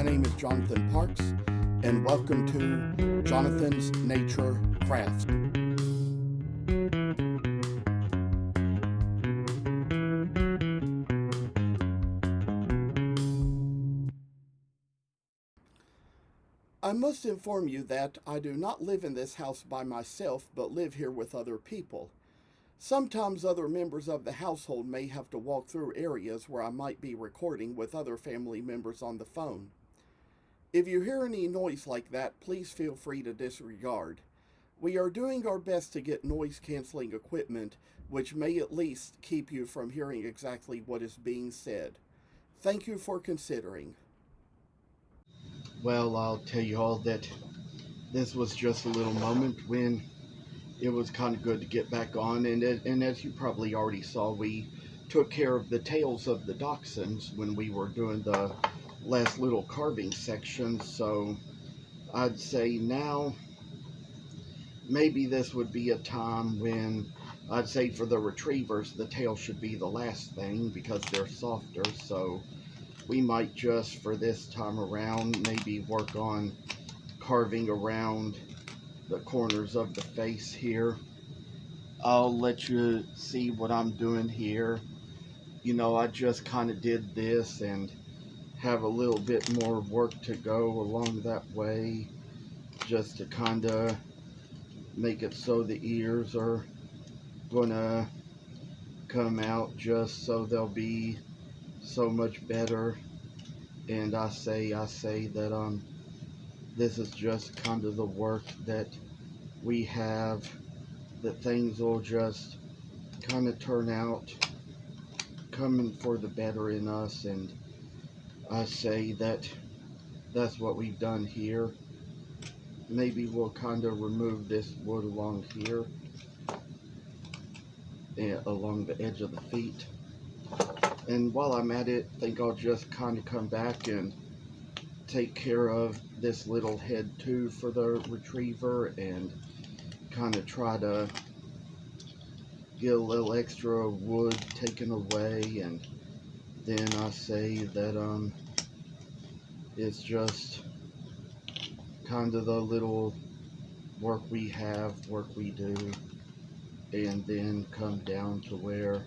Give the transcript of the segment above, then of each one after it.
My name is Jonathan Parks, and welcome to Jonathan's Nature Crafts. I must inform you that I do not live in this house by myself, but live here with other people. Sometimes other members of the household may have to walk through areas where I might be recording with other family members on the phone. If you hear any noise like that, please feel free to disregard. We are doing our best to get noise canceling equipment, which may at least keep you from hearing exactly what is being said. Thank you for considering. Well, I'll tell you all that this was just a little moment when it was kind of good to get back on, and as you probably already saw, we took care of the tails of the Dachshunds when we were doing the last little carving section. So I'd say now maybe this would be a time when I'd say for the retrievers the tail should be the last thing because they're softer. So we might just for this time around maybe work on carving around the corners of the face here. I'll let you see what I'm doing here. You know, I just kind of did this and have a little bit more work to go along that way just to kind of make it so the ears are gonna come out just so they'll be so much better. And I say that this is just kind of the work that we have, that things will just kind of turn out coming for the better in us. And I say that that's what we've done here. Maybe we'll kind of remove this wood along here and along the edge of the feet. And while I'm at it, I think I'll just kind of come back and take care of this little head too for the retriever and kind of try to get a little extra wood taken away. And then I say that it's just kind of the little work we do, and then come down to where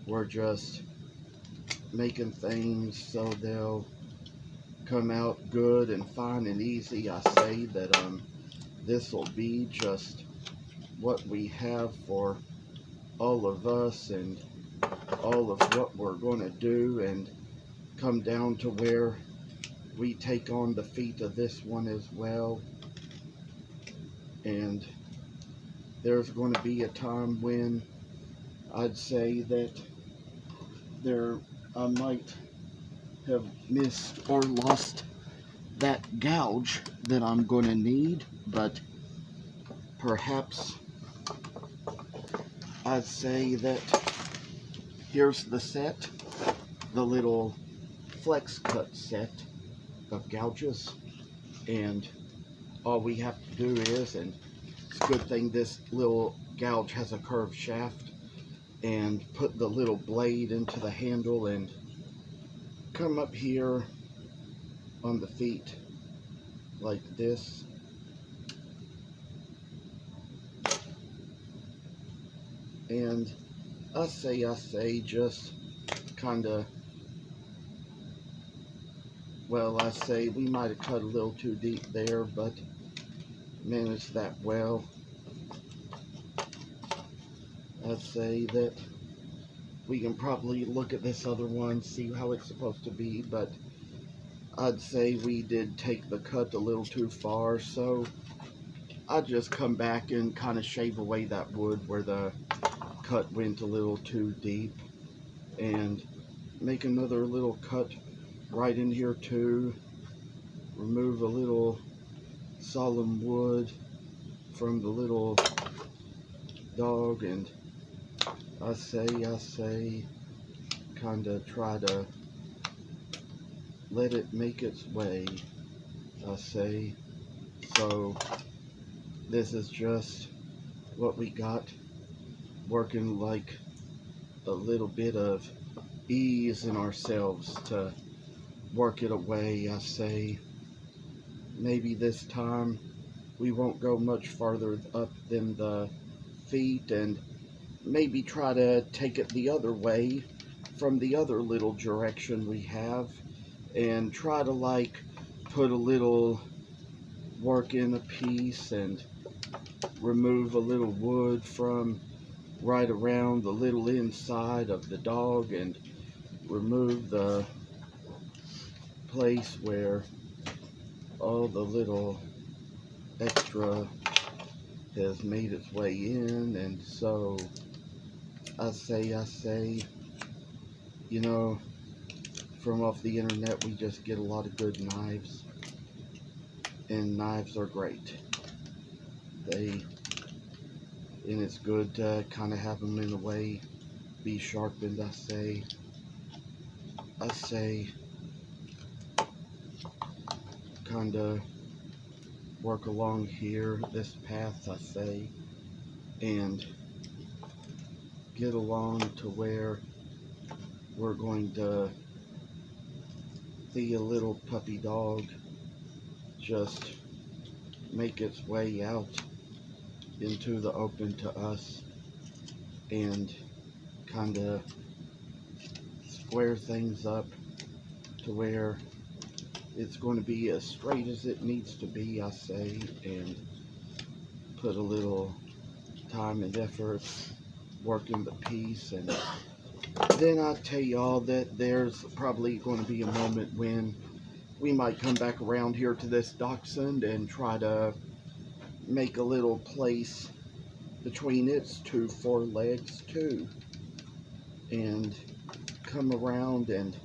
we're just making things so they'll come out good and fine and easy. I say that this will be just what we have for all of us and all of what we're going to do, and come down to where we take on the feet of this one as well. And there's going to be a time when I'd say that I might have missed or lost that gouge that I'm going to need, but perhaps I'd say that here's the set, the little flex cut set of gouges, and all we have to do is, and it's a good thing this little gouge has a curved shaft, and put the little blade into the handle and come up here on the feet like this. And I say just kind of, well, I say we might have cut a little too deep there, but managed that well. I'd say that we can probably look at this other one, see how it's supposed to be, but I'd say we did take the cut a little too far, so I'd just come back and kind of shave away that wood where the cut went a little too deep, and make another little cut right in here too. Remove a little solemn wood from the little dog, and I say kind of try to let it make its way. I say, so this is just what we got, working like a little bit of ease in ourselves to work it away. I say maybe this time we won't go much farther up than the feet, and maybe try to take it the other way from the other little direction we have, and try to like put a little work in a piece and remove a little wood from right around the little inside of the dog, and remove the place where all the little extra has made its way in. And so I say, you know, from off the internet we just get a lot of good knives, and knives are great. And it's good to kind of have them in a way be sharpened. I say kind of work along here, this path, I say, and get along to where we're going to see a little puppy dog just make its way out into the open to us, and kind of square things up to where it's going to be as straight as it needs to be, I say, and put a little time and effort working the piece. And then I tell y'all that there's probably going to be a moment when we might come back around here to this dachshund and try to make a little place between its two forelegs too, and come around and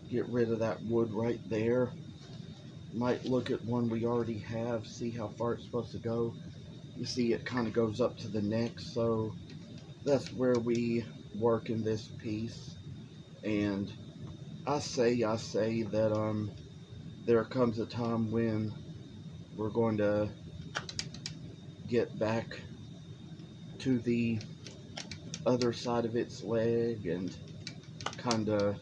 get rid of that wood right there. Might look at one we already have, see how far it's supposed to go. You see it kind of goes up to the neck, so that's where we work in this piece. And I say that there comes a time when we're going to get back to the other side of its leg and kind of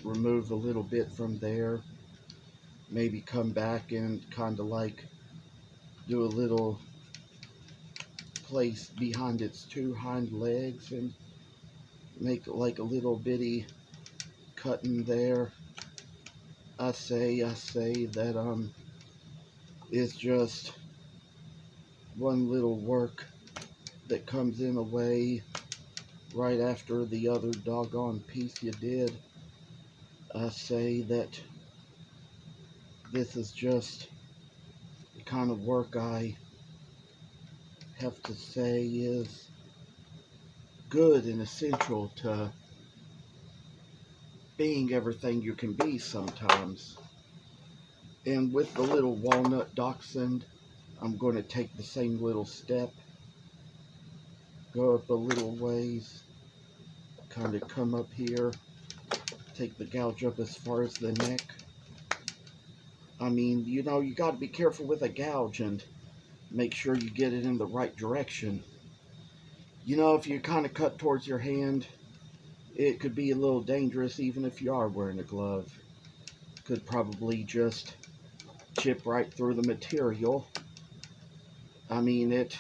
remove a little bit from there, maybe come back and kind of like do a little place behind its two hind legs and make like a little bitty cut in there. I say that it's just one little work that comes in a way right after the other doggone piece you did. I say that this is just the kind of work I have to say is good and essential to being everything you can be sometimes. And with the little walnut dachshund, I'm going to take the same little step, go up a little ways, kind of come up here, take the gouge up as far as the neck. I mean, you know, you got to be careful with a gouge and make sure you get it in the right direction. You know, if you kind of cut towards your hand, it could be a little dangerous even if you are wearing a glove. Could probably just chip right through the material. I mean, it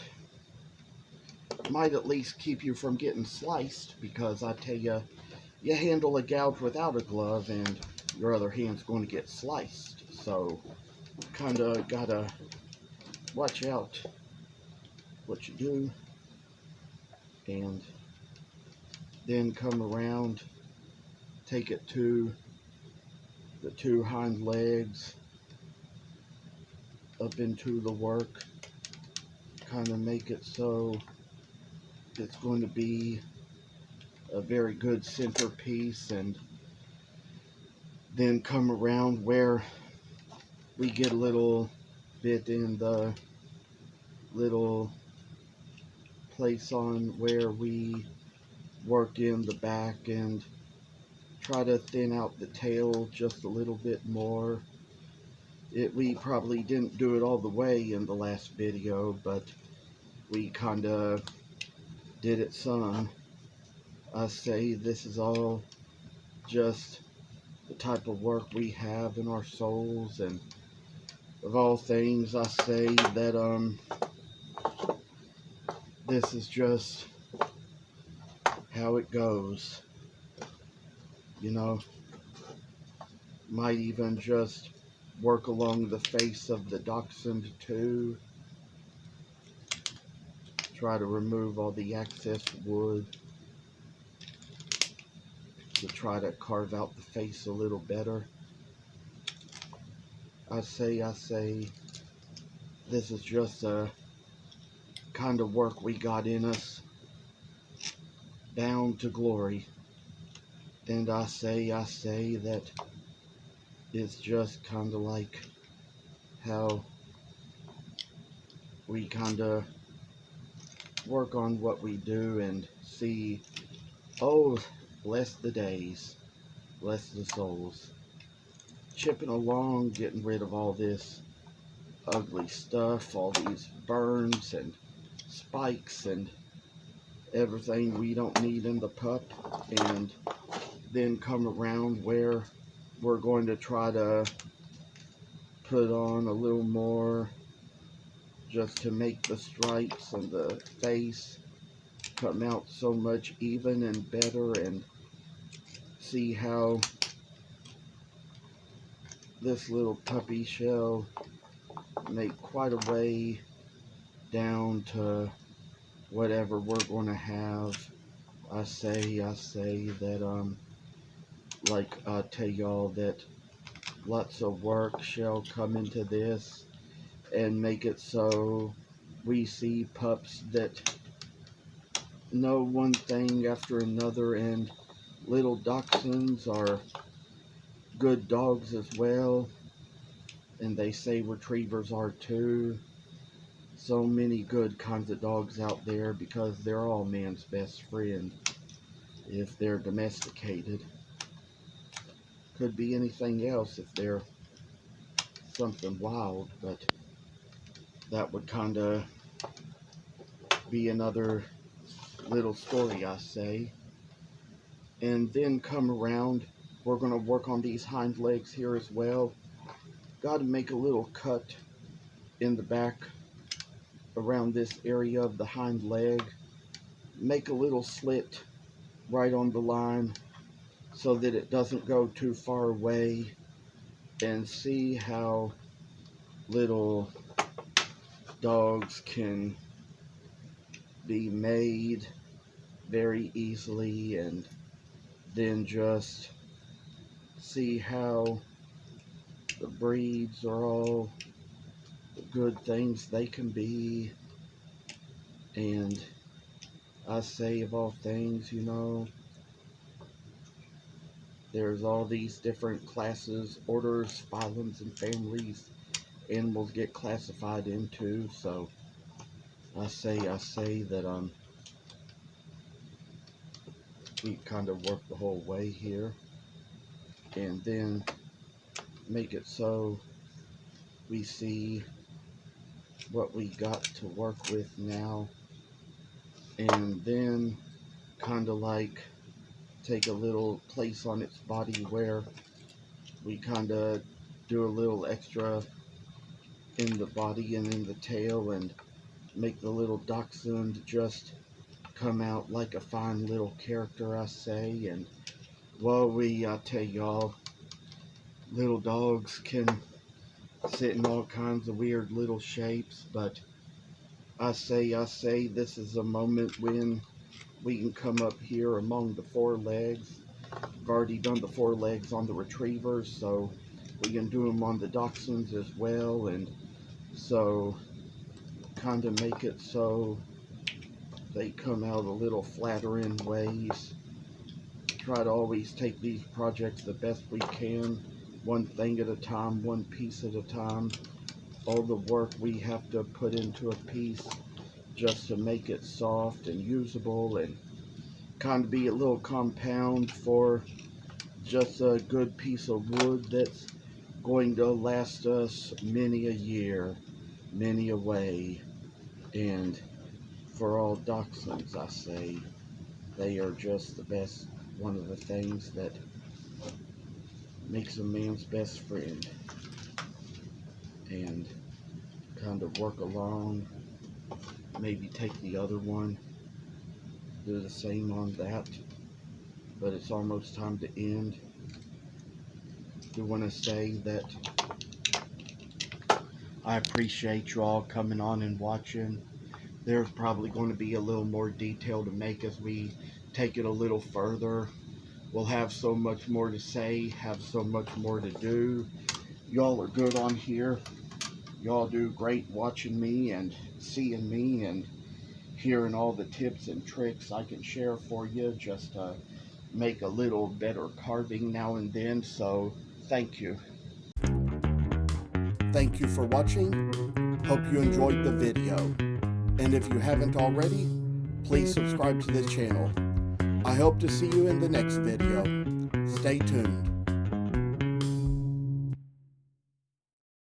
might at least keep you from getting sliced, because I tell you, you handle a gouge without a glove and your other hand's going to get sliced. So, kind of gotta watch out what you do. And then come around, take it to the two hind legs, up into the work, kind of make it so it's going to be a very good centerpiece. And then come around where we get a little bit in the little place on where we work in the back and try to thin out the tail just a little bit more. We probably didn't do it all the way in the last video, but we kind of did it some. I say this is all just the type of work we have in our souls, and of all things, I say that this is just how it goes. You know, might even just work along the face of the dachshund too. Try to remove all the excess wood to try to carve out the face a little better. I say, this is just a kind of work we got in us, bound to glory. And I say that it's just kind of like how we kind of work on what we do and see, oh, bless the days, bless the souls. Chipping along, getting rid of all this ugly stuff, all these burns and spikes and everything we don't need in the pup, and then come around where we're going to try to put on a little more just to make the stripes and the face come out so much even and better, and see how this little puppy shall make quite a way down to whatever we're going to have. I say that like I tell y'all that lots of work shall come into this and make it so we see pups that know one thing after another, and little dachshunds are good dogs as well, and they say retrievers are too. So many good kinds of dogs out there because they're all man's best friend if they're domesticated. Could be anything else if they're something wild, but that would kind of be another little story, I say. And then come around, we're going to work on these hind legs here as well. Got to make a little cut in the back around this area of the hind leg. Make a little slit right on the line so that it doesn't go too far away, and see how little dogs can be made very easily, and then just see how the breeds are all the good things they can be. And I say, of all things, you know, there's all these different classes, orders, phylums, and families animals get classified into. So I say that we kind of work the whole way here, and then make it so we see what we got to work with now, and then kind of like take a little place on its body where we kind of do a little extra in the body and in the tail, and make the little dachshund just come out like a fine little character, I say. And well, I tell y'all, little dogs can sit in all kinds of weird little shapes, but I say this is a moment when we can come up here among the forelegs. I've already done the forelegs on the retrievers, so we can do them on the dachshunds as well, and so kind of make it so they come out a little flatter in ways. Try to always take these projects the best we can, one thing at a time, one piece at a time. All the work we have to put into a piece just to make it soft and usable, and kind of be a little compound for just a good piece of wood that's going to last us many a year, many a way. And for all dachshunds, I say, they are just the best. One of the things that makes a man's best friend. And kind of work along, maybe take the other one, do the same on that. But it's almost time to end. I want to say that I appreciate you all coming on and watching. There's probably going to be a little more detail to make as we take it a little further. We'll have so much more to say, have so much more to do. Y'all are good on here. Y'all do great watching me and seeing me and hearing all the tips and tricks I can share for you just to make a little better carving now and then. So thank you. Thank you for watching. Hope you enjoyed the video. And if you haven't already, please subscribe to the channel. I hope to see you in the next video. Stay tuned.